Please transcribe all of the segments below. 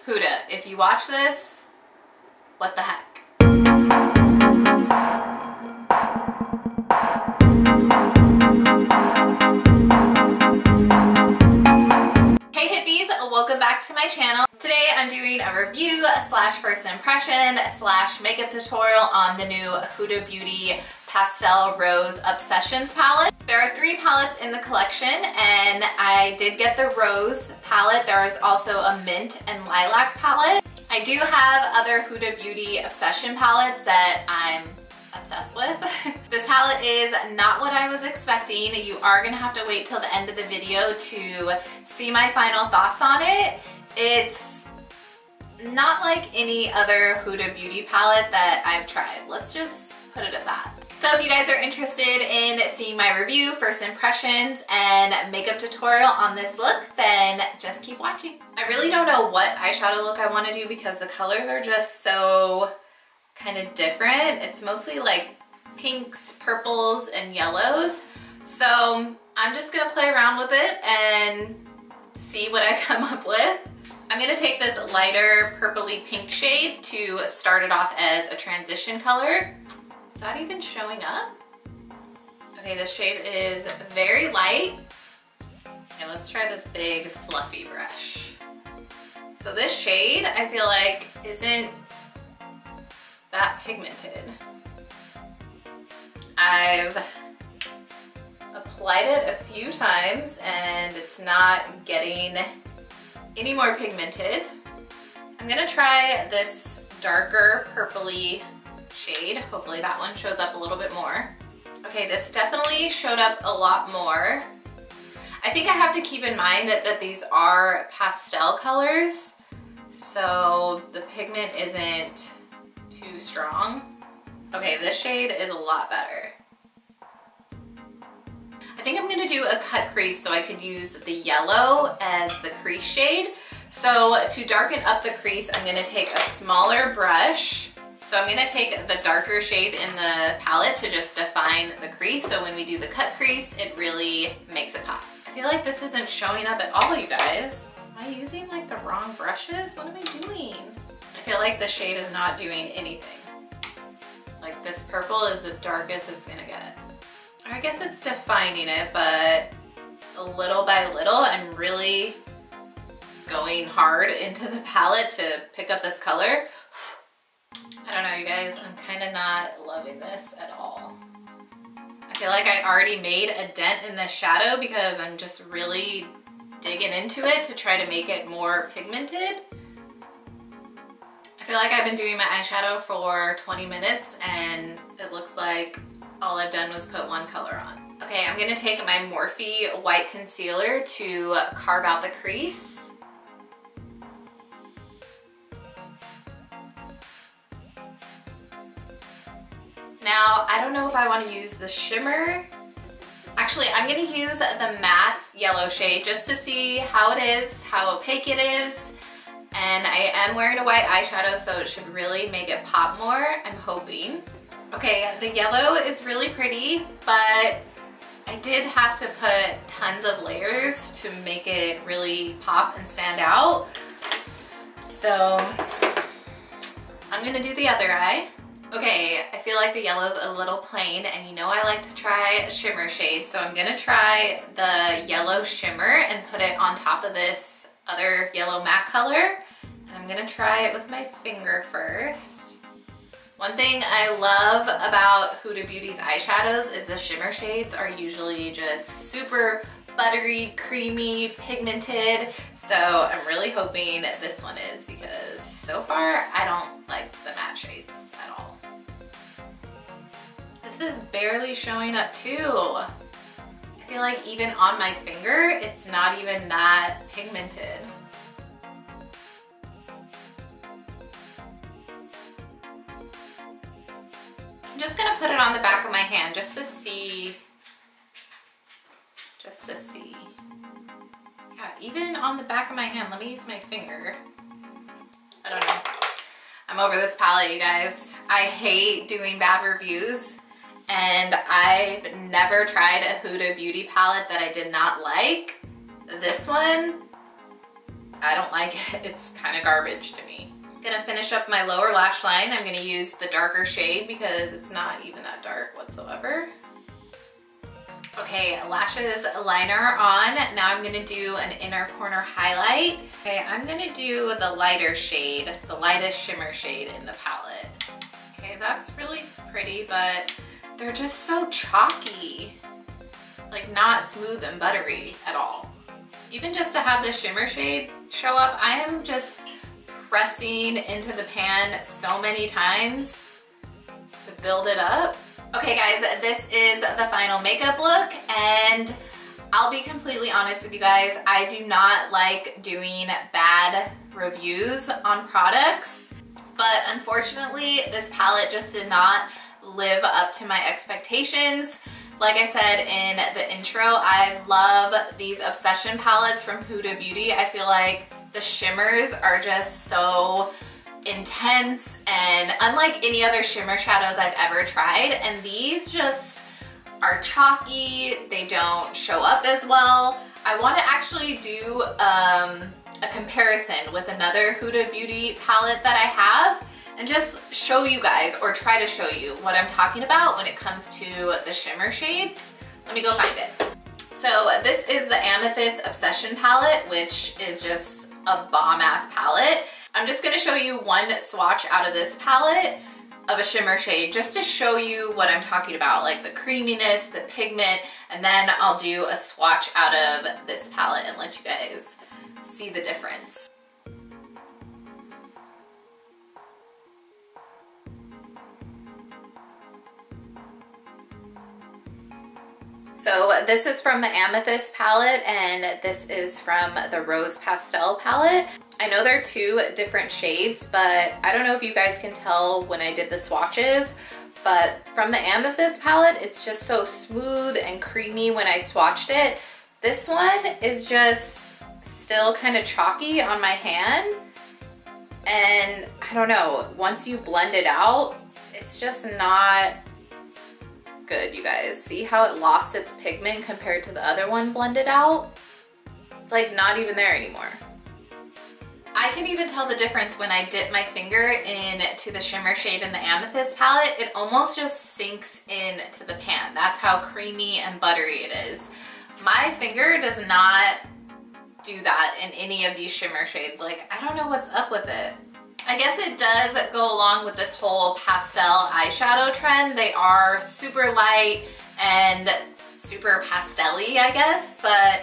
Huda, if you watch this, what the heck? Hey hippies, welcome back to my channel. Today I'm doing a review slash first impression slash makeup tutorial on the new Huda Beauty Pastel Rose Obsessions palette. There are 3 palettes in the collection and I did get the Rose palette. There is also a Mint and Lilac palette. I do have other Huda Beauty Obsession palettes that I'm obsessed with. This palette is not what I was expecting. You are gonna have to wait till the end of the video to see my final thoughts on it. It's not like any other Huda Beauty palette that I've tried. Let's just put it at that. So if you guys are interested in seeing my review, first impressions, and makeup tutorial on this look, then just keep watching. I really don't know what eyeshadow look I want to do because the colors are just so kind of different. It's mostly like pinks, purples, and yellows. So I'm just gonna play around with it and see what I come up with. I'm gonna take this lighter purpley pink shade to start it off as a transition color. Is that even showing up? Okay, this shade is very light. Okay, let's try this big fluffy brush. So this shade, I feel like, isn't that pigmented. I've applied it a few times and it's not getting any more pigmented. I'm gonna try this darker purpley shade. Hopefully that one shows up a little bit more. Okay, this definitely showed up a lot more. I think I have to keep in mind that these are pastel colors, so the pigment isn't too strong. Okay, this shade is a lot better. I think I'm gonna do a cut crease so I could use the yellow as the crease shade. So to darken up the crease, I'm gonna take a smaller brush. So I'm gonna take the darker shade in the palette to just define the crease. So when we do the cut crease, it really makes it pop. I feel like this isn't showing up at all, you guys. Am I using like the wrong brushes? What am I doing? I feel like the shade is not doing anything. Like this purple is the darkest it's gonna get. I guess it's defining it, but little by little, I'm really going hard into the palette to pick up this color. I don't know, you guys, I'm kind of not loving this at all. I feel like I already made a dent in the shadow because I'm just really digging into it to try to make it more pigmented. I feel like I've been doing my eyeshadow for 20 minutes and it looks like all I've done was put one color on. Okay, I'm gonna take my Morphe white concealer to carve out the crease. Now, I don't know if I want to use the shimmer. Actually, I'm gonna use the matte yellow shade just to see how it is, how opaque it is. And I am wearing a white eyeshadow, so it should really make it pop more, I'm hoping. Okay, the yellow is really pretty, but I did have to put tons of layers to make it really pop and stand out. So I'm gonna do the other eye. Okay, I feel like the yellow's a little plain, and you know I like to try shimmer shades, so I'm gonna try the yellow shimmer and put it on top of this other yellow matte color. And I'm gonna try it with my finger first. One thing I love about Huda Beauty's eyeshadows is the shimmer shades are usually just super buttery, creamy, pigmented. So I'm really hoping this one is because so far I don't like the matte shades at all. This is barely showing up too. I feel like even on my finger, it's not even that pigmented. I'm just gonna put it on the back of my hand just to see. Yeah, even on the back of my hand, let me use my finger. I don't know. I'm over this palette, you guys. I hate doing bad reviews, and I've never tried a Huda Beauty palette that I did not like. This one, I don't like it. It's kind of garbage to me. I'm gonna finish up my lower lash line. I'm gonna use the darker shade because it's not even that dark whatsoever. Okay, lashes liner on. Now I'm gonna do an inner corner highlight. Okay, I'm gonna do the lighter shade, the lightest shimmer shade in the palette. Okay, that's really pretty, but they're just so chalky. Like not smooth and buttery at all. Even just to have the shimmer shade show up, I am just pressing into the pan so many times to build it up. Okay guys, this is the final makeup look, and I'll be completely honest with you guys, I do not like doing bad reviews on products, but unfortunately this palette just did not live up to my expectations. Like I said in the intro, I love these Obsession palettes from Huda Beauty. I feel like the shimmers are just so intense and unlike any other shimmer shadows I've ever tried, and these just are chalky. They don't show up as well. I want to actually do a comparison with another Huda Beauty palette that I have and just show you guys, or try to show you what I'm talking about when it comes to the shimmer shades. Let me go find it. So this is the Amethyst Obsession palette, which is just a bomb-ass palette. I'm just gonna show you one swatch out of this palette of a shimmer shade just to show you what I'm talking about, like the creaminess, the pigment, and then I'll do a swatch out of this palette and let you guys see the difference. So this is from the Amethyst palette, and this is from the Rose Pastel palette. I know they're two different shades, but I don't know if you guys can tell when I did the swatches, but from the Amethyst palette, it's just so smooth and creamy when I swatched it. This one is just still kind of chalky on my hand, and I don't know, once you blend it out, it's just not good, you guys. See how it lost its pigment compared to the other one blended out? It's like not even there anymore. I can even tell the difference when I dip my finger into the shimmer shade in the Amethyst palette. It almost just sinks into the pan. That's how creamy and buttery it is. My finger does not do that in any of these shimmer shades. Like, I don't know what's up with it. I guess it does go along with this whole pastel eyeshadow trend. They are super light and super pastel-y, I guess, but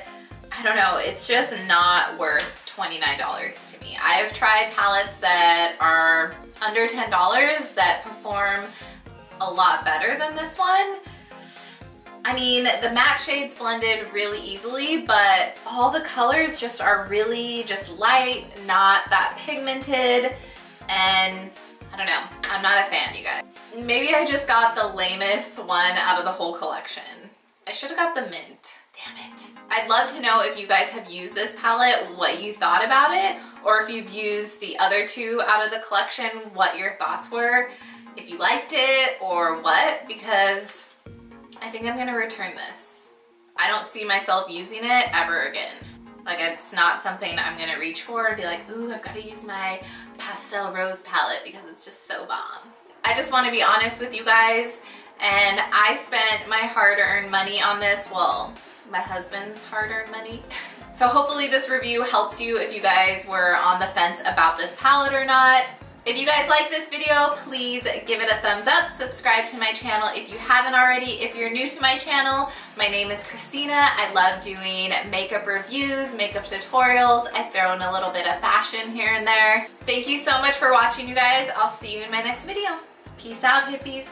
I don't know, it's just not worth $29 to me. I've tried palettes that are under $10 that perform a lot better than this one. I mean, the matte shades blended really easily, but all the colors just are really just light, not that pigmented, and I don't know, I'm not a fan, you guys. Maybe I just got the lamest one out of the whole collection. I should have got the mint, damn it. I'd love to know if you guys have used this palette, what you thought about it, or if you've used the other two out of the collection, what your thoughts were, if you liked it or what, because I think I'm gonna return this. I don't see myself using it ever again. Like, it's not something I'm gonna reach for and be like, ooh, I've gotta use my Pastel Rose palette because it's just so bomb. I just wanna be honest with you guys, and I spent my hard-earned money on this, well, my husband's hard-earned money. So hopefully this review helps you if you guys were on the fence about this palette or not. If you guys like this video, please give it a thumbs up. Subscribe to my channel if you haven't already. If you're new to my channel, my name is Christina. I love doing makeup reviews, makeup tutorials. I throw in a little bit of fashion here and there. Thank you so much for watching, you guys. I'll see you in my next video. Peace out, hippies.